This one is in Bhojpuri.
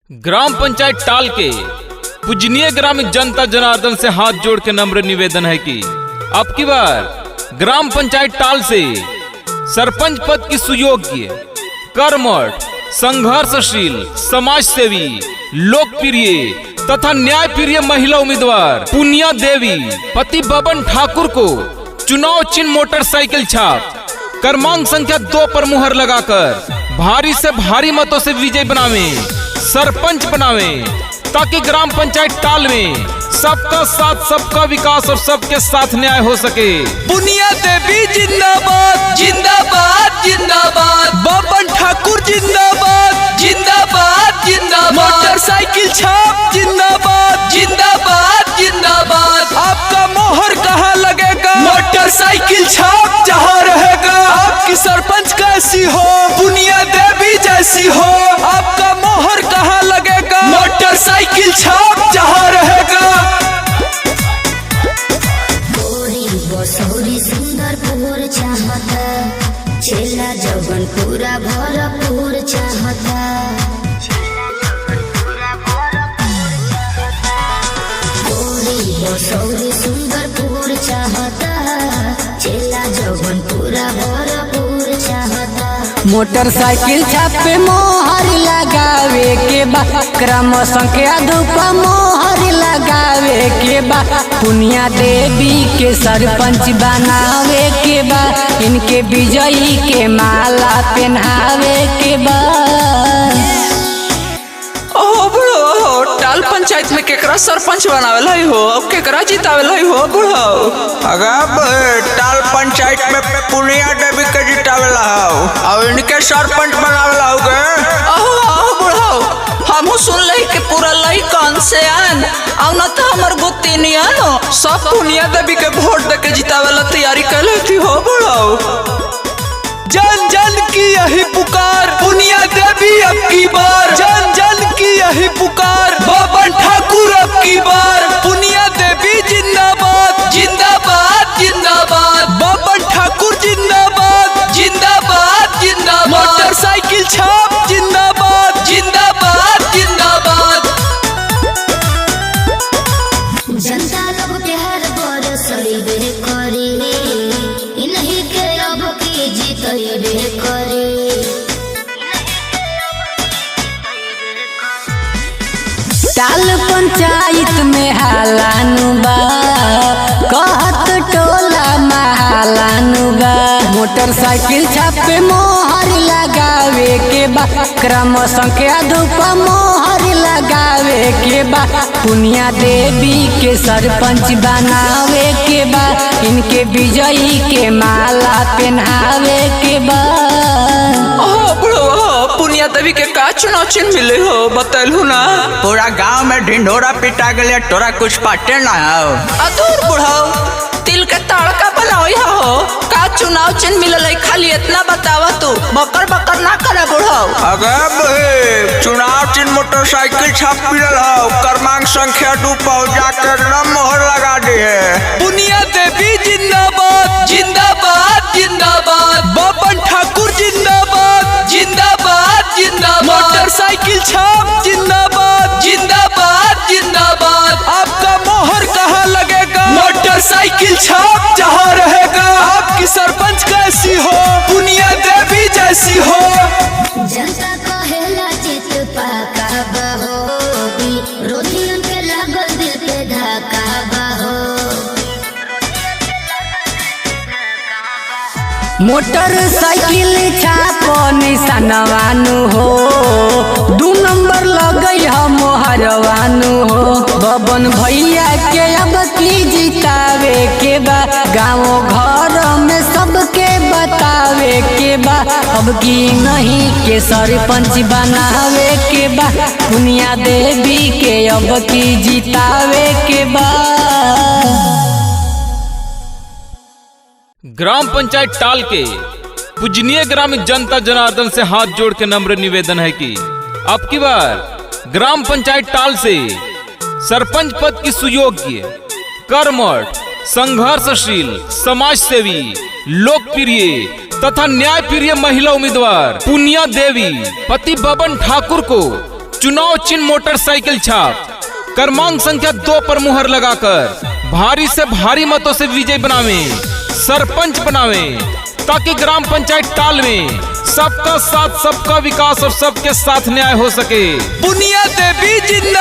ग्राम पंचायत टाल के पूजनीय ग्रामीण जनता जनार्दन से हाथ जोड़ के नम्र निवेदन है कि अब की बार ग्राम पंचायत टाल से सरपंच पद की सुयोग्य, कर्मठ, संघर्षशील, समाज सेवी, लोकप्रिय तथा न्यायप्रिय महिला उम्मीदवार पुनिया देवी पति बबन ठाकुर को चुनाव चिन्ह मोटरसाइकिल छाप क्रमांक संख्या 2 पर मुहर लगाकर भारी से भारी मतों से विजय बनावे, सरपंच बनावे, ताकि ग्राम पंचायत टाल में सबका साथ, सबका विकास और सबके साथ न्याय हो सके। पुनिया देवी जिंदाबाद जिंदाबाद जिंदाबाद, बबन ठाकुर जिंदाबाद जिंदाबाद जिंदाबाद, मोटरसाइकिल छाप जिंदाबाद जिंदाबाद जिंदाबाद। आपका मोहर कहाँ लगेगा? मोटरसाइकिल छाप जहाँ रहेगा। आपकी सरपंच कैसी हो? पुनिया देवी जैसी हो। आपका मोहर कहाँ लगेगा? मोटरसाइकिल छाप जहाँ रहेगा। बसौरी सुंदरपुर चाहता, चेला जवन पूरा भरपूर चाहता। बसौरी सुंदरपुर चाहता, चेला जवन पूरा भरपूर चाहता। मोटरसाइकिल छापे मोहर लगावे के बा, क्रम संख्या 2 पर मोहर लगावे के बा। पुनिया देवी के सरपंच बनावे के बा, इनके विजयी के माला पहनावे के बा। टाल पंचायत में केकरा सरपंच बनावेला हो, अब केकरा जितावेला हो बुढ़ो? अगर टाल पंचायत में पुनिया देवी के जितावेला हो और इनके सरपंच बनावेला हो गे। बुढ़ो हमहू सुन ले कि पूरा लई कौन से आन और न तो हमर गुत्ती नहीं आनो, सब पुनिया देवी के वोट दे के जितावेला तैयारी कर लेती हो बुढ़ो। जन जन की यही पुकार, पुनिया देवी अब की बार। जन जन की यही पुकार, बबन ठाकुर अब की बार। पुनिया देवी जिंदाबाद जिंदाबाद जिंदाबाद, बबन ठाकुर जिंदाबाद जिंदाबाद जिंदाबाद, मोटरसाइकिल छाप जिंदाबाद जिंदाबाद जिंदाबाद। जनता लोग के हर बरसरी बे करी, इन्हीं के अब की जीतई बे करी। टाल पंचायत में हालानु बा, कहत टोला महालानु बा। मोटरसाइकिल छापे मोहर लगावे के बा, क्रम संख्या 2 पर मोहर लगावे के बा। पुनिया देवी के सरपंच बनावे के बा, इनके विजयी के माला पहनावे के बा। पुनिया देवी के का चुनाव चिन्ह मिले हो बतलू ना? पूरा गांव में ढिंढोरा पिटा गया, तोरा कुछ पाटे ना हो। अधूर बुढ़ाओ तिल के तड़का बनाओ हो, का चुनाव चिन्ह मिले खाली इतना बतावा तू, बकर बकर ना करे बुढ़ाओ। अगर चुनाव चिन्ह मोटरसाइकिल छाप मिलल हो, क्रमांक संख्या 2 पर जाकर एकदम मोहर लगा दी है। पुनिया देवी जिंदाबाद जिंदाबाद जिंदाबाद, बबन ठाकुर जिंदाबाद जिंदाबाद जिंदाबाद, मोटरसाइकिल छाप जिंदाबाद जिंदाबाद जिंदाबाद। आपका मोहर कहाँ लगेगा? मोटरसाइकिल छाप जहाँ रहेगा। आपकी सरपंच कैसी हो? पुनिया देवी जैसी हो। जनता कहेला चित पाका बहोगी, रोटियन के लागल दिल पे धाका बहो। मोटरसाइकिल छापो निशानवानु हो, 2 नंबर लगई ह मोहरवानु हो। बबन भैया के अब की जितावे के बा, गाँव घर में सबके बतावे के बा। अब की नहीं के सरपंच बनावे के बा, पुनिया देवी के अब की जितावे के बा। ग्राम पंचायत टाल के पूजनीय ग्रामीण जनता जनार्दन से हाथ जोड़ के नम्र निवेदन है कि अब की बार ग्राम पंचायत टाल से सरपंच पद की सुयोग्य, कर्मठ, संघर्षशील, समाज सेवी, लोकप्रिय तथा न्यायप्रिय महिला उम्मीदवार पुनिया देवी पति बबन ठाकुर को चुनाव चिन्ह मोटरसाइकिल छाप क्रमांक संख्या 2 पर मुहर लगाकर भारी से भारी मतों से विजय बनावे, सरपंच बनावे, ताकि ग्राम पंचायत टाल में सबका साथ, सबका विकास और सबके साथ न्याय हो सके। पुनिया देवी जिंदाबाद।